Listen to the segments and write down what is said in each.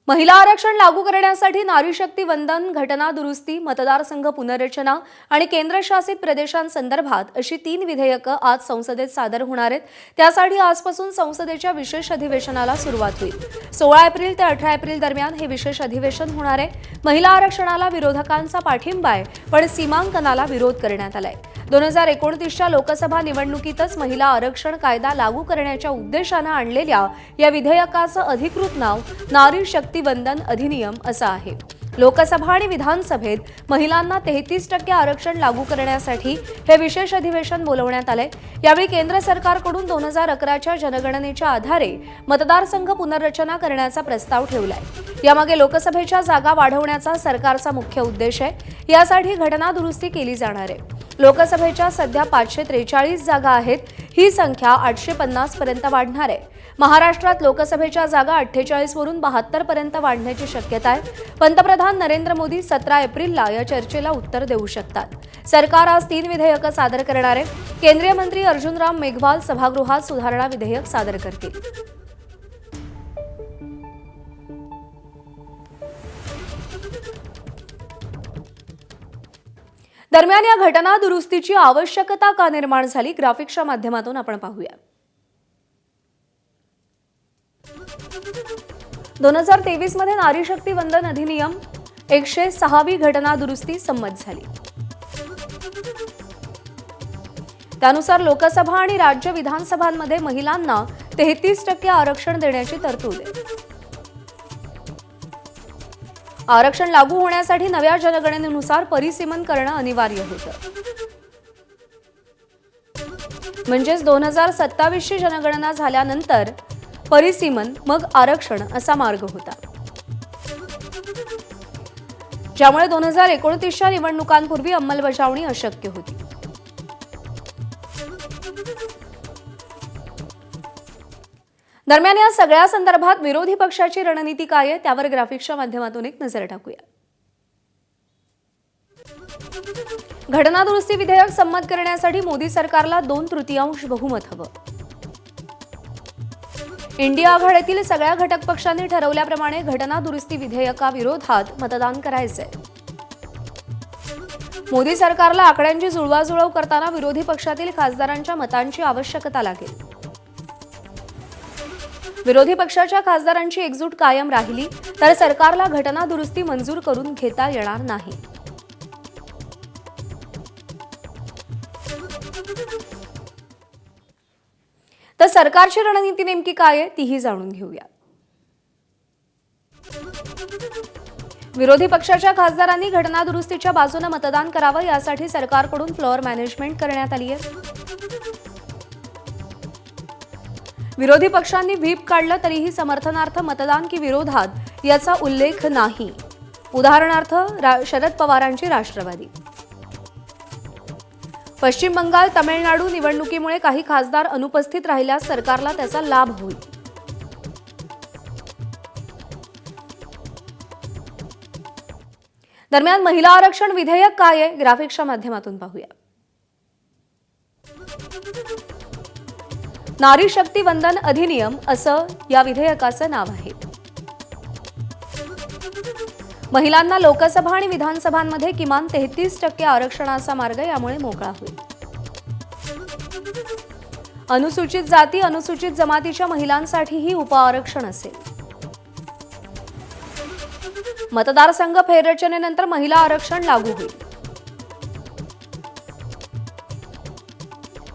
महिला आरक्षण लागू करण्यासाठी नारी शक्ती वंदन, घटना दुरुस्ती, मतदारसंघ पुनर्रचना आणि केंद्रशासित प्रदेशांसंदर्भात अशी 3 विधेयकं आज संसदेत सादर होणार आहेत। त्यासाठी आजपासून संसदेच्या विशेष अधिवेशनाला सुरुवात होईल। 16 एप्रिल ते 18 एप्रिल दरम्यान हे विशेष अधिवेशन होणार आहे। महिला आरक्षणाला विरोधकांचा पाठिंबा आहे, पण सीमांकनाला विरोध करण्यात आलाय। 2029च्या लोकसभा निवडणुकीतच महिला आरक्षण कायदा लागू करण्याच्या उद्देशाने आणलेल्या या विधेयकाचं अधिकृत नाव नारी शक्ती वंदन अधिनियम असं आहे। लोकसभा आणि विधानसभेत महिलांना 33% आरक्षण लागू करण्यासाठी हे विशेष अधिवेशन बोलवण्यात आले। यावेळी केंद्र सरकारकडून 2011च्या जनगणनेच्या आधारे मतदारसंघ पुनर्रचना करण्याचा प्रस्ताव ठेवलाय। यामागे लोकसभेच्या जागा वाढवण्याचा सरकारचा मुख्य उद्देश आहे। यासाठी घटना दुरुस्ती केली जाणार आहे। लोकसभेच्या सध्या 543 जागा आहेत, ही संख्या 850 पर्यंत वाढणार आहे। महाराष्ट्रात लोकसभेच्या जागा 48 वरून 72 पर्यंत वाढण्याची शक्यता आहे। पंतप्रधान नरेंद्र मोदी 17 एप्रिलला या चर्चेला उत्तर देऊ शकतात। सरकार आज 3 विधेयकं सादर करणार आहे। केंद्रीय मंत्री अर्जुन राम मेघवाल सभागृहात सुधारणा विधेयक सादर करतील। दरम्यान या घटना दुरुस्तीची आवश्यकता का निर्माण झाली, ग्राफिक्सच्या माध्यमातून आपण पाहूया। 2023 मध्ये नारी शक्ती वंदन अधिनियम 106वी घटना दुरुस्ती संमत झाली। त्यानुसार लोकसभा आणि राज्य विधानसभांमध्ये महिलांना 33% आरक्षण देण्याची तरतूद आहे। आरक्षण लागू होण्यासाठी नव्या जनगणनेनुसार परिसीमन करणं अनिवार्य होतं। म्हणजेच 2027ची जनगणना झाल्यानंतर परिसीमन मग आरक्षण असा मार्ग होता, ज्यामुळे 2029च्या निवडणुकांपूर्वी अंमलबजावणी अशक्य होती। दरम्यान या सगळ्या संदर्भात विरोधी पक्षाची रणनीती काय आहे, त्यावर ग्राफिक्सच्या माध्यमातून एक नजर टाकूया। घटना दुरुस्ती विधेयक संमत करण्यासाठी मोदी सरकारला 2/3 बहुमत हवं। इंडिया आघाडीतील सगळ्या घटक पक्षांनी ठरवल्याप्रमाणे घटना दुरुस्ती विधेयकाविरोधात मतदान करायचंय। मोदी सरकारला आकड्यांची जुळवाजुळव करताना विरोधी पक्षातील खासदारांच्या मतांची आवश्यकता लागेल। विरोधी पक्षाच्या खासदारांची एकजूट कायम राहिली तर सरकारला घटना दुरुस्ती मंजूर करून घेता येणार नाही। तर सरकारची रणनीती नेमकी काय आहे तीही जाणून घेऊया। विरोधी पक्षाच्या खासदारांनी घटना दुरुस्तीच्या बाजूने मतदान करावं, यासाठी सरकारकडून फ्लोअर मॅनेजमेंट करण्यात आली आहे। विरोधी पक्षांनी व्हीप काढलं तरीही समर्थनार्थ मतदान की विरोधात याचा उल्लेख नाही। उदाहरणार्थ शरद पवारांची राष्ट्रवादी। पश्चिम बंगाल, तमिळनाडू निवडणुकीमुळे काही खासदार अनुपस्थित राहिल्यास सरकारला त्याचा लाभ होईल। दरम्यान महिला आरक्षण विधेयक काय आहे, ग्राफिक्सच्या माध्यमातून पाहूया। नारी शक्ती वंदन अधिनियम असं या विधेयकाचं नाव आहे। महिलांना लोकसभा आणि विधानसभांमध्ये किमान 33% आरक्षणाचा मार्ग यामुळे मोकळा होईल। अनुसूचित जाती, अनुसूचित जमातीच्या महिलांसाठीही उपआरक्षण असेल। मतदारसंघ फेररचनेनंतर महिला आरक्षण लागू होईल।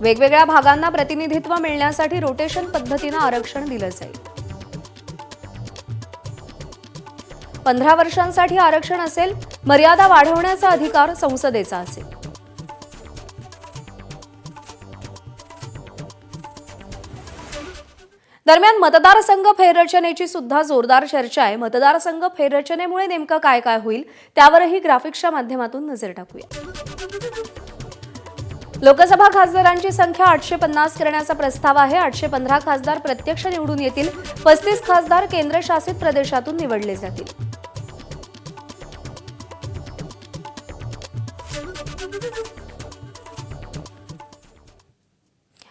वेगवेगळ्या भागांना प्रतिनिधित्व मिळण्यासाठी रोटेशन पद्धतीने आरक्षण दिलं जाईल। 15 वर्षांसाठी आरक्षण असेल। मर्यादा वाढवण्याचा अधिकार संसदेचा असेल। दरम्यान मतदारसंघ फेररचनेची सुद्धा जोरदार चर्चा आहे। मतदारसंघ फेररचनेमुळे नेमकं काय काय होईल त्यावरही ग्राफिक्सच्या माध्यमातून नजर टाकूया। लोकसभा खासदारांची संख्या 850 करण्याचा प्रस्ताव आहे। 815 खासदार प्रत्यक्ष निवडून येतील। 35 खासदार केंद्रशासित प्रदेशातून निवडले जातील।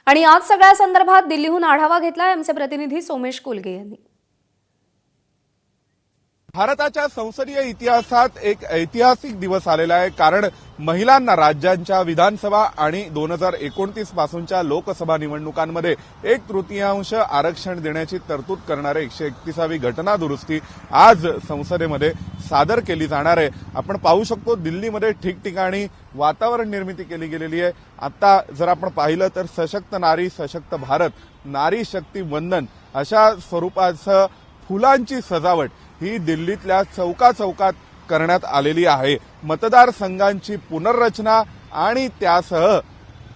आणि आज सगळ्या संदर्भात दिल्लीहून आढावा घेतला आमचे प्रतिनिधी सोमेश कोलगे यांनी। भारताच्या संसदीय इतिहासात एक ऐतिहासिक दिवस आलेला आहे, कारण महिलांना राज्यांच्या विधानसभा आणि 2029 पासूनच्या लोकसभा निवडणुकांमध्ये 1/3 आरक्षण देण्याची तरतूद करणारी 131वी घटना दुरुस्ती आज संसदेमध्ये सादर केली जाणार आहे। आपण पाहू शकतो दिल्लीमध्ये ठिकठिकाणी वातावरण निर्मिती केली गेलेली आहे। आता जर आपण पाहिलं तर सशक्त नारी सशक्त भारत, नारी शक्ती वंदन अशा स्वरूपाचं फुलांची सजावट ही दिल्लीतल्या चौकात करण्यात आलेली आहे। मतदारसंघांची पुनर्रचना आणि त्यासह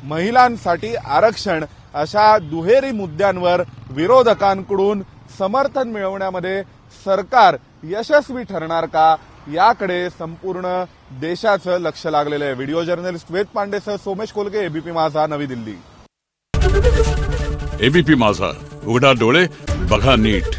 महिलांसाठी आरक्षण अशा दुहेरी मुद्द्यांवर विरोधकांकडून समर्थन मिळवण्यामध्ये सरकार यशस्वी ठरणार का, याकडे संपूर्ण देशाचं लक्ष लागलेलं आहे। व्हिडिओ जर्नलिस्ट वेद पांडेसह सोमेश कोलगे, एबीपी माझा, नवी दिल्ली। एबीपी माझा, उघडा डोळे बघा नीट।